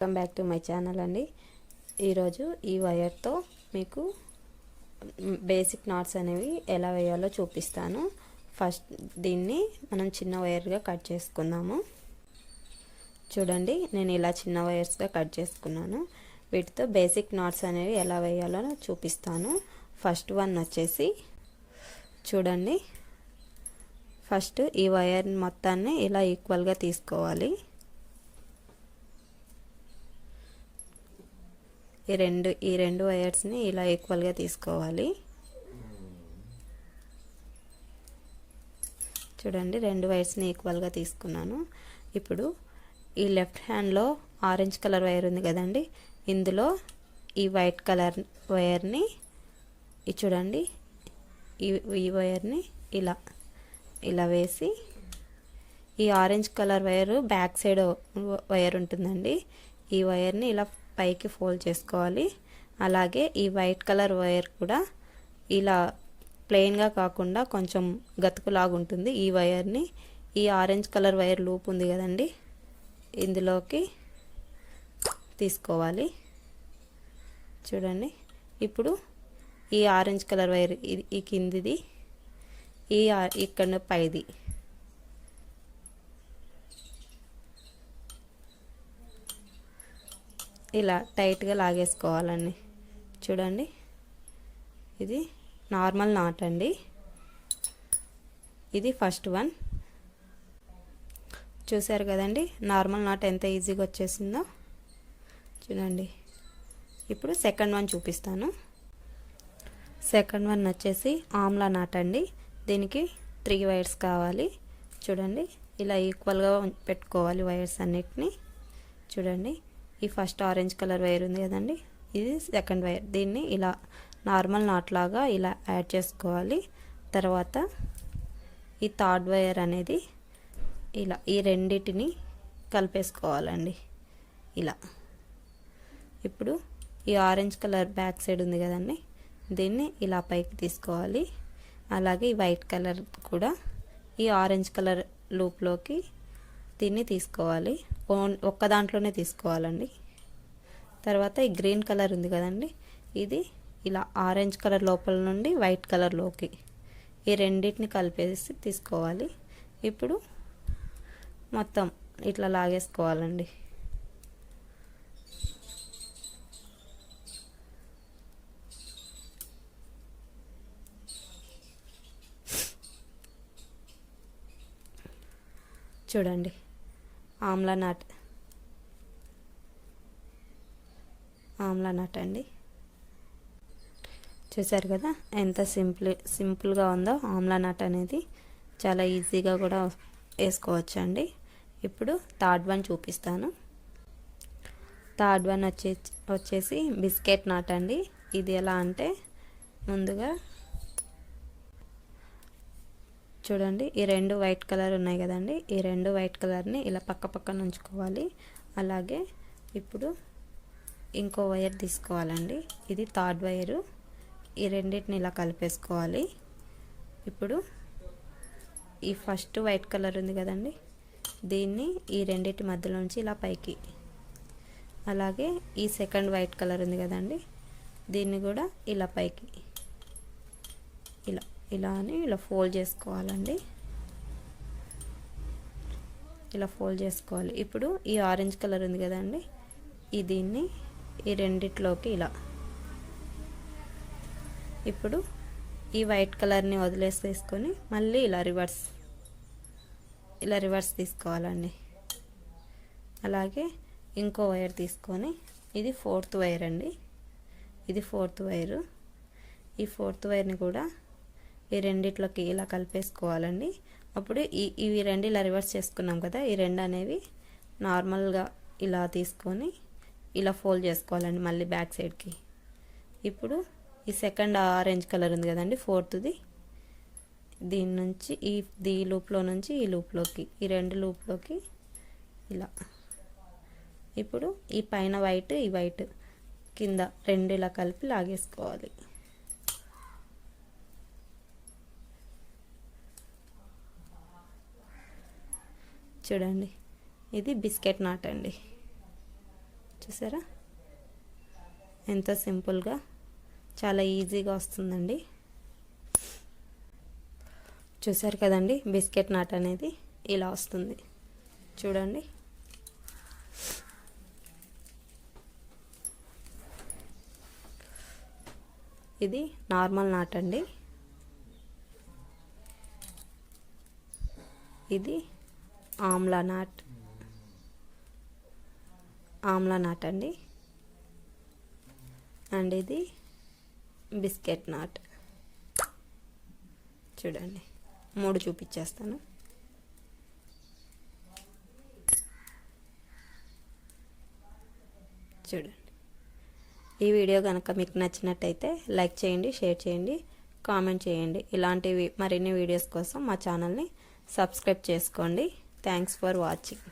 Welcome back to my channel అండి. ఈరోజు ఈ వైర్తో మీకు బేసిక్ నాట్స్ అనేవి ఎలా వేయాలో చూపిస్తాను. ఫస్ట్ దీన్ని మనం చిన్న వైర్గా కట్ చేసుకుందాము. చూడండి, నేను ఇలా చిన్న వైర్స్గా కట్ చేసుకున్నాను. వీటితో బేసిక్ నాట్స్ అనేవి ఎలా వేయాలో చూపిస్తాను. ఫస్ట్ వన్ వచ్చేసి చూడండి, ఫస్ట్ ఈ వైర్ మొత్తాన్ని ఇలా ఈక్వల్గా తీసుకోవాలి. ఈ రెండు వైర్స్ని ఇలా ఈక్వల్గా తీసుకోవాలి. చూడండి, రెండు వైర్స్ని ఈక్వల్గా తీసుకున్నాను. ఇప్పుడు ఈ లెఫ్ట్ హ్యాండ్లో ఆరెంజ్ కలర్ వైర్ ఉంది కదండి, ఇందులో ఈ వైట్ కలర్ వైర్ని చూడండి, ఈ వైర్ని ఇలా వేసి, ఈ orange colour wire back side wire ఉంటుందండి, ఈ వైర్ని ఇలా పైకి ఫోల్డ్ చేసుకోవాలి. అలాగే ఈ వైట్ కలర్ వైర్ కూడా ఇలా ప్లెయిన్గా కాకుండా కొంచెం గతుకులాగా ఉంటుంది. ఈ వైర్ని ఈ ఆరెంజ్ కలర్ వైర్ లూప్ ఉంది కదండి, ఇందులోకి తీసుకోవాలి. చూడండి, ఇప్పుడు ఈ ఆరెంజ్ కలర్ వైర్ ఈ కిందిది, ఇక్కడ పైది ఇలా టైట్గా లాగేసుకోవాలండి. చూడండి, ఇది నార్మల్ నాట్ అండి. ఇది ఫస్ట్ వన్. చూసారు కదండి, నార్మల్ నాట్ ఎంత ఈజీగా వచ్చేసిందో. చూడండి, ఇప్పుడు సెకండ్ వన్ చూపిస్తాను. సెకండ్ వన్ వచ్చేసి ఆమ్లా నాట్ అండి. దీనికి 3 వైర్స్ కావాలి. చూడండి, ఇలా ఈక్వల్గా పెట్టుకోవాలి వైర్స్ అన్నిటినీ. చూడండి, ఈ ఫస్ట్ ఆరెంజ్ కలర్ వైర్ ఉంది కదండి, ఇది సెకండ్ వైర్. దీన్ని ఇలా నార్మల్ నాట్ లాగా ఇలా యాడ్ చేసుకోవాలి. తర్వాత ఈ థర్డ్ వైర్ అనేది ఇలా ఈ రెండిటిని కలిపేసుకోవాలండి ఇలా. ఇప్పుడు ఈ ఆరెంజ్ కలర్ బ్యాక్ సైడ్ ఉంది కదండి, దీన్ని ఇలా పైకి తీసుకోవాలి. అలాగే ఈ వైట్ కలర్ కూడా ఈ ఆరెంజ్ కలర్ లూప్లోకి దీన్ని తీసుకోవాలి. ఒక్క దాంట్లోనే తీసుకోవాలండి. తర్వాత ఈ గ్రీన్ కలర్ ఉంది కదండి, ఇది ఇలా ఆరెంజ్ కలర్ లోపల నుండి వైట్ కలర్లోకి ఈ రెండింటిని కలిపేసి తీసుకోవాలి. ఇప్పుడు మొత్తం ఇట్లా లాగేసుకోవాలండి. చూడండి, ఆమ్లా నాట్ అండి. చూసారు కదా ఎంత సింపుల్గా ఉందో. ఆమ్లా నాట్ అనేది చాలా ఈజీగా కూడా వేసుకోవచ్చు అండి. ఇప్పుడు థర్డ్ వన్ చూపిస్తాను. థర్డ్ వన్ వచ్చేసి బిస్కెట్ నాట్ అండి. ఇది ఎలా అంటే, ముందుగా చూడండి, ఈ రెండు వైట్ కలర్ ఉన్నాయి కదండి, ఈ రెండు వైట్ కలర్ని ఇలా పక్క పక్కన ఉంచుకోవాలి. అలాగే ఇప్పుడు ఇంకో వైర్ తీసుకోవాలండి, ఇది థర్డ్ వైరు. ఈ రెండింటిని ఇలా కలిపేసుకోవాలి. ఇప్పుడు ఈ ఫస్ట్ వైట్ కలర్ ఉంది కదండి, దీన్ని ఈ రెండింటి మధ్యలోంచి ఇలా పైకి, అలాగే ఈ సెకండ్ వైట్ కలర్ ఉంది కదండి, దీన్ని కూడా ఇలా పైకి ఇలా అని ఇలా ఫోల్డ్ చేసుకోవాలండి. ఇలా ఫోల్డ్ చేసుకోవాలి. ఇప్పుడు ఈ ఆరెంజ్ కలర్ ఉంది కదండి, దీన్ని ఈ రెండిట్లోకి ఇలా, ఇప్పుడు ఈ వైట్ కలర్ని వదిలేసేసుకొని మళ్ళీ ఇలా రివర్స్ తీసుకోవాలండి. అలాగే ఇంకో వైర్ తీసుకొని, ఇది ఫోర్త్ వైర్ అండి, ఇది ఫోర్త్ వైరు. ఈ ఫోర్త్ వైర్ని కూడా ఈ రెండిట్లోకి ఇలా కలిపేసుకోవాలండి. అప్పుడు ఇవి రెండు ఇలా రివర్స్ చేసుకున్నాం కదా, ఈ రెండు అనేవి నార్మల్గా ఇలా తీసుకొని ఇలా ఫోల్డ్ చేసుకోవాలండి మళ్ళీ బ్యాక్ సైడ్కి. ఇప్పుడు ఈ సెకండ్ ఆరెంజ్ కలర్ ఉంది కదండి, ఫోర్త్ది, దీని నుంచి ఈ లూప్లో నుంచి ఈ లూప్లోకి, ఈ రెండు లూప్లోకి ఇలా. ఇప్పుడు ఈ పైన వైట్, ఈ వైట్ కింద రెండు ఇలా కలిపి లాగేసుకోవాలి. చూడండి, ఇది బిస్కెట్ నాట్ అండి. చూసారా ఎంతో సింపుల్గా చాలా ఈజీగా వస్తుందండి. చూసారు కదండి బిస్కెట్ నాట్ అనేది ఇలా వస్తుంది చూడండి. ఇది నార్మల్ నాట్ అండి. ఇది ఆమ్లా నాట్ అండి. అండ్ ఇది బిస్కెట్ నాట్. చూడండి 3 చూపించేస్తాను. చూడండి ఈ వీడియో కనుక మీకు నచ్చినట్టయితే లైక్ చేయండి, షేర్ చేయండి, కామెంట్ చేయండి. ఇలాంటివి మరిన్ని వీడియోస్ కోసం మా ఛానల్ని సబ్స్క్రైబ్ చేసుకోండి. Thanks for watching.